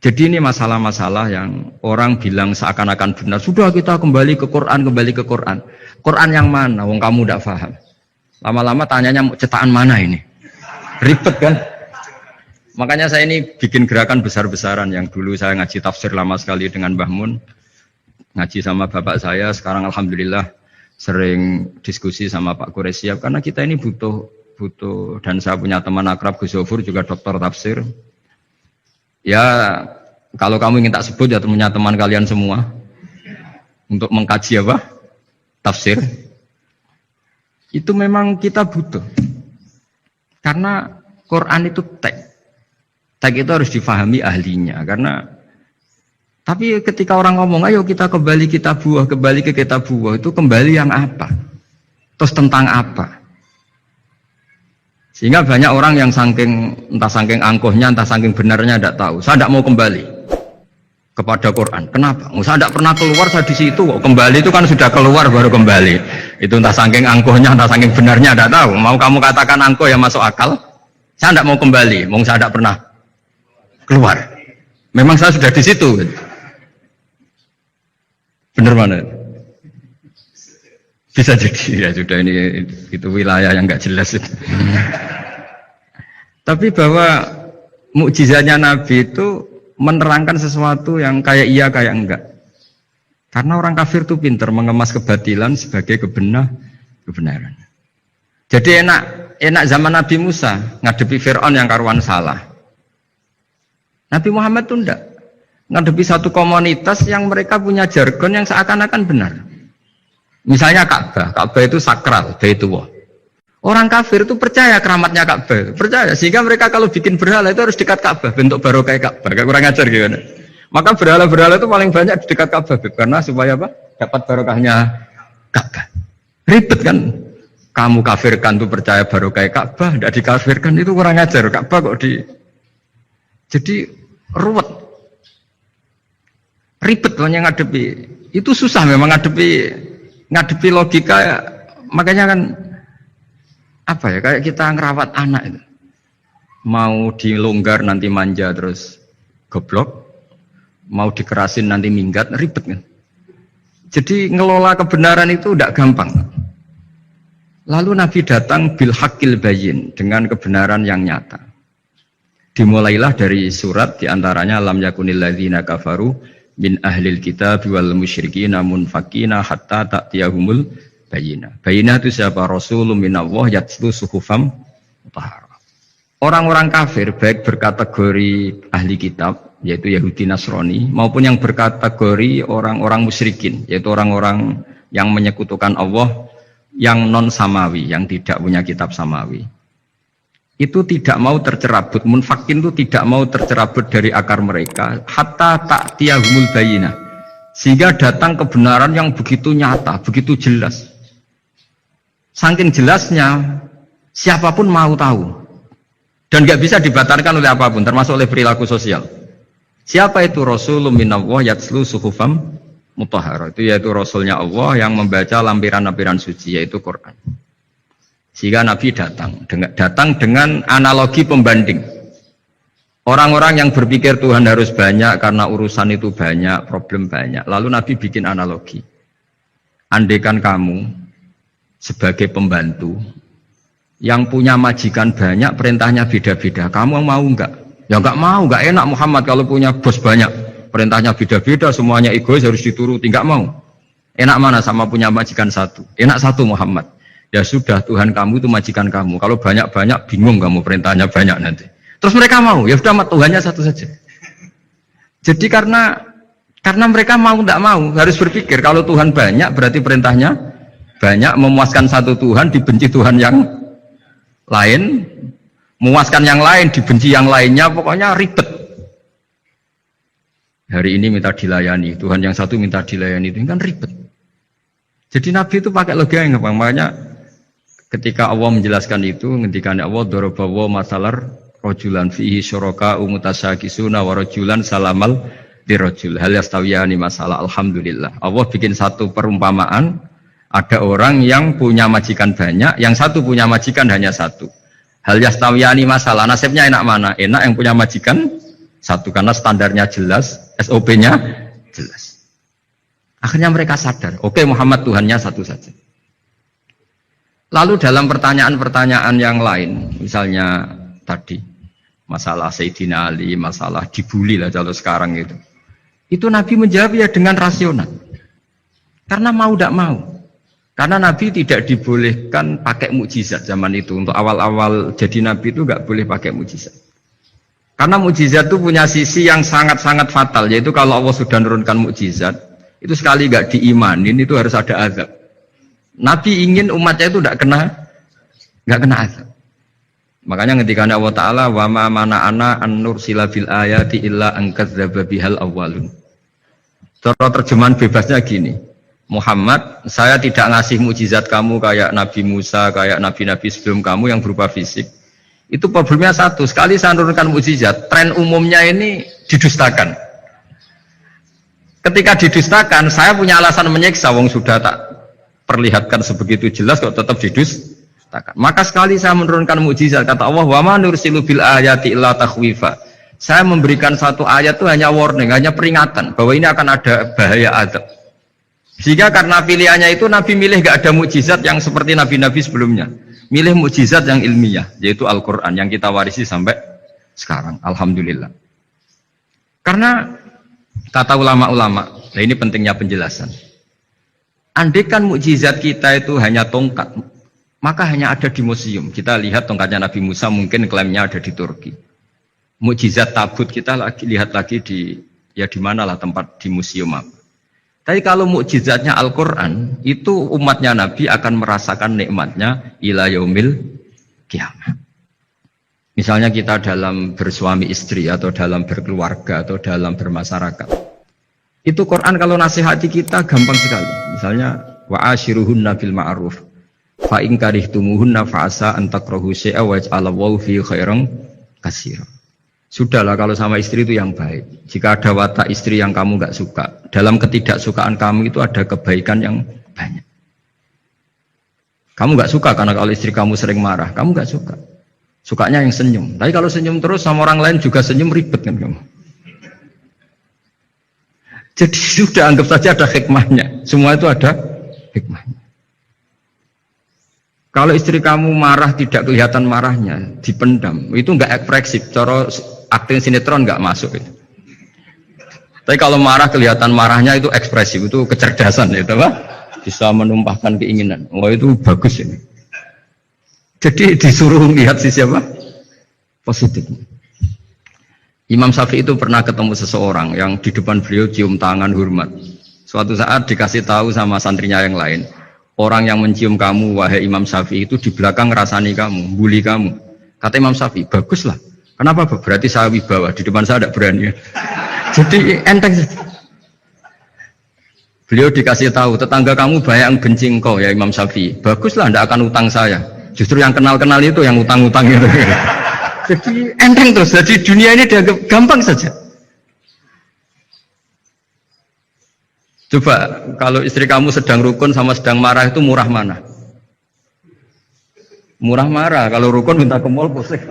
Jadi ini masalah-masalah yang orang bilang seakan-akan benar. Sudah kita kembali ke Quran, kembali ke Quran. Quran yang mana? Wong kamu tidak paham. Lama-lama tanyanya cetakan mana ini? Ribet kan? Makanya saya ini bikin gerakan besar-besaran. Yang dulu saya ngaji tafsir lama sekali dengan Mbah Mun. Ngaji sama bapak saya. Sekarang alhamdulillah sering diskusi sama Pak Quraisyab. Karena kita ini butuh. Dan saya punya teman akrab Gus Zofur juga dokter tafsir. Ya, kalau kamu ingin tak sebut ya punya teman kalian semua untuk mengkaji apa? Tafsir. Itu memang kita butuh. Karena Quran itu teks. Teks itu harus difahami ahlinya. Karena tapi ketika orang ngomong, ayo kita kembali kitab buah, kembali ke kitab buah, itu kembali yang apa? Terus tentang apa? Sehingga banyak orang yang entah saking angkuhnya, entah saking benarnya tidak tahu. Saya tidak mau kembali kepada Quran. Kenapa? Saya tidak pernah keluar, saya di situ. Kembali itu kan sudah keluar baru kembali. Itu entah saking angkuhnya, entah saking benarnya tidak tahu. Mau kamu katakan angkuh ya masuk akal. Saya tidak mau kembali. Saya tidak pernah keluar. Memang saya sudah di situ. Benar mana? Bisa jadi ya sudah ini itu wilayah yang nggak jelas itu. Tapi bahwa mukjizatnya Nabi itu menerangkan sesuatu yang kayak iya kayak enggak. Karena orang kafir itu pintar mengemas kebatilan sebagai kebenaran. Jadi enak zaman Nabi Musa ngadepi Fir'aun yang karuan salah. Nabi Muhammad itu enggak. Ngadepi satu komunitas yang mereka punya jargon yang seakan-akan benar. Misalnya Ka'bah itu sakral, Baitullah. Orang kafir itu percaya keramatnya Ka'bah, percaya. Sehingga mereka kalau bikin berhala itu harus dekat Ka'bah, bentuk barokah Ka'bah. Kurang ajar gimana? Maka berhala-berhala itu paling banyak di dekat Ka'bah, karena supaya apa? Dapat barokahnya Ka'bah. Ribet kan? Kamu kafirkan tuh percaya barokah Ka'bah, tidak dikafirkan itu kurang ajar. Ka'bah kok jadi ruwet. Ribet yang ngadepi. Itu susah memang ngadepi logika, makanya kan apa ya, kayak kita ngerawat anak itu. Mau dilonggar nanti manja terus goblok, mau dikerasin nanti minggat, ribet kan. Jadi ngelola kebenaran itu tidak gampang. Lalu Nabi datang bil haqqil bayyin, dengan kebenaran yang nyata. Dimulailah dari surat diantaranya lam yakunil ladzina kafaru min ahlil kitab wal musyrikin munfakina hatta ta'tiyahumul bayyinah. Bayyinah itu siapa? Rasulun minallah yatlu suhufam mutahharah. Orang-orang kafir baik berkategori ahli kitab yaitu Yahudi Nasrani maupun yang berkategori orang-orang musyrikin yaitu orang-orang yang menyekutukan Allah yang non samawi, yang tidak punya kitab samawi. Itu tidak mau tercerabut, munfakin itu tidak mau tercerabut dari akar mereka hatta ta'tiyahumul bayyinah, sehingga datang kebenaran yang begitu nyata, begitu jelas. Saking jelasnya siapapun mau tahu dan nggak bisa dibatalkan oleh apapun, termasuk oleh perilaku sosial. Siapa itu? Rasulun minallah yatslu suhufam mutahharah, itu yaitu Rasulnya Allah yang membaca lampiran-lampiran suci, yaitu Quran. Sehingga Nabi datang dengan analogi pembanding. Orang-orang yang berpikir Tuhan harus banyak karena urusan itu banyak, problem banyak. Lalu Nabi bikin analogi. Andaikan kamu sebagai pembantu yang punya majikan banyak, perintahnya beda-beda, kamu mau enggak? Ya enggak mau, enggak enak Muhammad kalau punya bos banyak, perintahnya beda-beda, semuanya egois harus dituruti, enggak mau. Enak mana sama punya majikan satu? Enak satu Muhammad. Ya sudah, Tuhan kamu itu majikan kamu. Kalau banyak-banyak bingung kamu, perintahnya banyak nanti. Terus mereka mau, ya sudah Tuhannya satu saja. Jadi karena mereka mau tidak mau, harus berpikir kalau Tuhan banyak berarti perintahnya banyak, memuaskan satu Tuhan dibenci Tuhan yang lain, memuaskan yang lain dibenci yang lainnya, pokoknya ribet. Hari ini minta dilayani, Tuhan yang satu minta dilayani, itu kan ribet. Jadi Nabi itu pakai logika yang gampang. Makanya ketika Allah menjelaskan itu, ketika Allah dorobawa masalar rojulan fihi syuraka umutasyakisuna wa rojulan salamal dirojul hal yastawiyani masalah. Alhamdulillah Allah bikin satu perumpamaan, ada orang yang punya majikan banyak, yang satu punya majikan hanya satu. Hal yastawiyani masalah, nasibnya enak mana? Enak yang punya majikan Satu, karena standarnya jelas, SOP-nya jelas. Akhirnya mereka sadar, oke, Muhammad Tuhannya satu saja. Lalu dalam pertanyaan-pertanyaan yang lain, misalnya tadi, masalah Sayyidina Ali, masalah dibully lah kalau sekarang itu Nabi menjawab ya dengan rasional. Karena mau tidak mau. Karena Nabi tidak dibolehkan pakai mukjizat zaman itu. Untuk awal-awal jadi Nabi itu nggak boleh pakai mukjizat. Karena mukjizat itu punya sisi yang sangat-sangat fatal, yaitu kalau Allah sudah menurunkan mukjizat, itu sekali nggak diimanin itu harus ada azab. Nabi ingin umatnya itu nggak kena azab. Makanya ketika Allah Taala wa ma mana'ana an nursila bil ayati illa an kadzdzaba bihal awwalun. Cara terjemahan bebasnya gini, Muhammad, saya tidak ngasih mukjizat kamu kayak Nabi Musa, kayak nabi-nabi sebelum kamu yang berupa fisik. Itu problemnya satu, sekali saya menurunkan mukjizat, tren umumnya ini didustakan. Ketika didustakan, saya punya alasan menyiksa, wong sudah tak perlihatkan sebegitu jelas kok tetap didustakan. Maka sekali saya menurunkan mukjizat, kata Allah, wa ma nursilu bil ayati illa takhwifa. Saya memberikan satu ayat itu hanya warning, hanya peringatan bahwa ini akan ada bahaya azab. Sehingga karena pilihannya itu Nabi milih gak ada mukjizat yang seperti nabi-nabi sebelumnya. Milih mukjizat yang ilmiah, yaitu Al-Quran yang kita warisi sampai sekarang. Alhamdulillah. Karena kata ulama-ulama, nah ini pentingnya penjelasan. Andaikan mukjizat kita itu hanya tongkat, maka hanya ada di museum. Kita lihat tongkatnya Nabi Musa, mungkin klaimnya ada di Turki. Mukjizat tabut kita lihat lagi di mana lah tempat di museum apa. Tapi kalau mukjizatnya Al-Quran, itu umatnya Nabi akan merasakan nikmatnya ila yaumil kiamat. Misalnya kita dalam bersuami istri, atau dalam berkeluarga, atau dalam bermasyarakat. Itu Quran kalau nasihati kita gampang sekali. Misalnya, wa ashiruhunna bil ma'ruf, fa in karihtumuhunna fa'asa an takrahu syai'a wa yaj'alallahu fi khairan katsira. Sudahlah kalau sama istri itu yang baik. Jika ada watak istri yang kamu nggak suka, dalam ketidaksukaan kamu itu ada kebaikan yang banyak. Kamu nggak suka karena kalau istri kamu sering marah, kamu nggak suka. Sukanya yang senyum. Tapi kalau senyum terus sama orang lain juga senyum, ribet kan kamu. Jadi sudah anggap saja ada hikmahnya. Semua itu ada hikmahnya. Kalau istri kamu marah tidak kelihatan marahnya, dipendam, itu nggak ekspresif. Cara akting sinetron nggak masuk itu. Tapi kalau marah kelihatan marahnya itu ekspresif, itu kecerdasan itu, Pak. Bisa menumpahkan keinginan. Wah itu bagus ini. Jadi disuruh lihat sisi apa? Positif. Imam Syafi'i itu pernah ketemu seseorang yang di depan beliau cium tangan hormat. Suatu saat dikasih tahu sama santrinya yang lain, orang yang mencium kamu wahai Imam Syafi'i itu di belakang ngerasani kamu, bully kamu. Kata Imam Syafi'i, baguslah. Kenapa? Berarti saya wibawa, di depan saya tidak berani. Jadi enteng. Beliau dikasih tahu, tetangga kamu banyak yang benci engkau ya Imam Syafi'i. Baguslah, tidak akan utang saya. Justru yang kenal-kenal itu yang utang-utang itu. Jadi enteng terus. Jadi dunia ini dianggap gampang saja. Coba kalau istri kamu sedang rukun sama sedang marah itu murah mana? Murah marah. Kalau rukun minta ke mall pusing.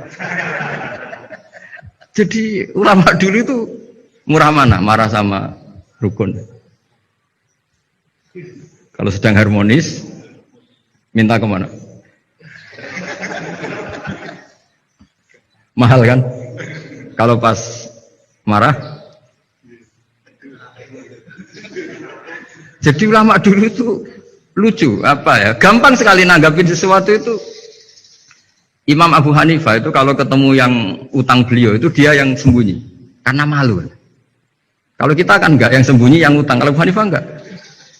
Jadi ulama dulu itu murah mana? Marah sama rukun. Kalau sedang harmonis minta kemana? Mahal kan? Kalau pas marah. Jadi ulama dulu itu lucu, apa ya? Gampang sekali nanggapin sesuatu itu. Imam Abu Hanifah itu kalau ketemu yang utang beliau itu dia yang sembunyi karena malu. Kalau kita kan enggak yang sembunyi yang utang, kalau Abu Hanifah enggak.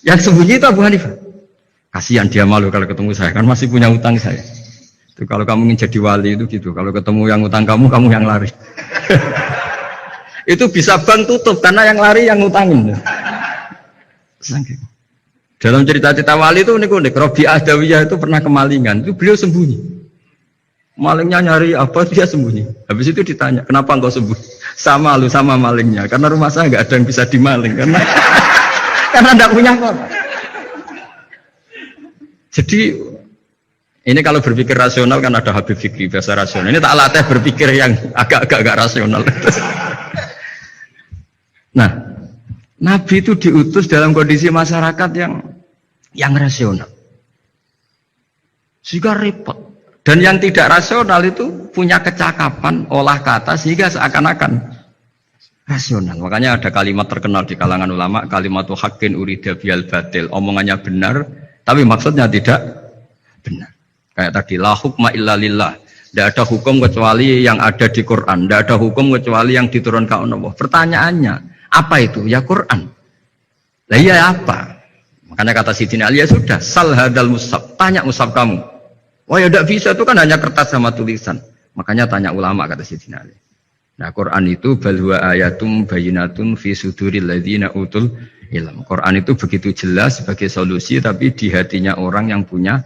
Yang sembunyi itu Abu Hanifah. Kasihan dia malu kalau ketemu saya, kan masih punya utang saya. Itu kalau kamu ingin jadi wali itu gitu, kalau ketemu yang utang kamu yang lari. Itu bisa bank tutup karena yang lari yang utangin. Dalam cerita-cerita wali itu unik-unik. Robi'ah Adawiyah itu pernah kemalingan, itu beliau sembunyi. Malingnya nyari apa, dia sembunyi. Habis itu ditanya, kenapa engkau sembunyi? Sama lu sama malingnya, karena rumah saya nggak ada yang bisa dimaling karena enggak punya apa. Jadi ini kalau berpikir rasional kan ada Habib Fikri, bahasa rasional. Ini tak latih berpikir yang agak-agak rasional. Nah, Nabi itu diutus dalam kondisi masyarakat yang rasional. Sehingga repot. Dan yang tidak rasional itu punya kecakapan olah kata sehingga seakan-akan rasional. Makanya ada kalimat terkenal di kalangan ulama, kalimatu haqqin urida bihal batil. Omongannya benar, tapi maksudnya tidak benar. Kayak tadi, la hukma illa lillah. Tidak ada hukum kecuali yang ada di Quran. Tidak ada hukum kecuali yang diturunkan Allah. Pertanyaannya, apa itu? Ya Quran. Lah iya apa? Makanya kata Sidina Ali, ya sudah, sal hadal mushaf. Tanya mushaf kamu. Oh ya tidak bisa, itu kan hanya kertas sama tulisan. Makanya tanya ulama, kata Sidina Ali. Nah Quran itu balwa ayatum bayinatun fi suduril ladzina utul ilm. Quran itu begitu jelas sebagai solusi, tapi di hatinya orang yang punya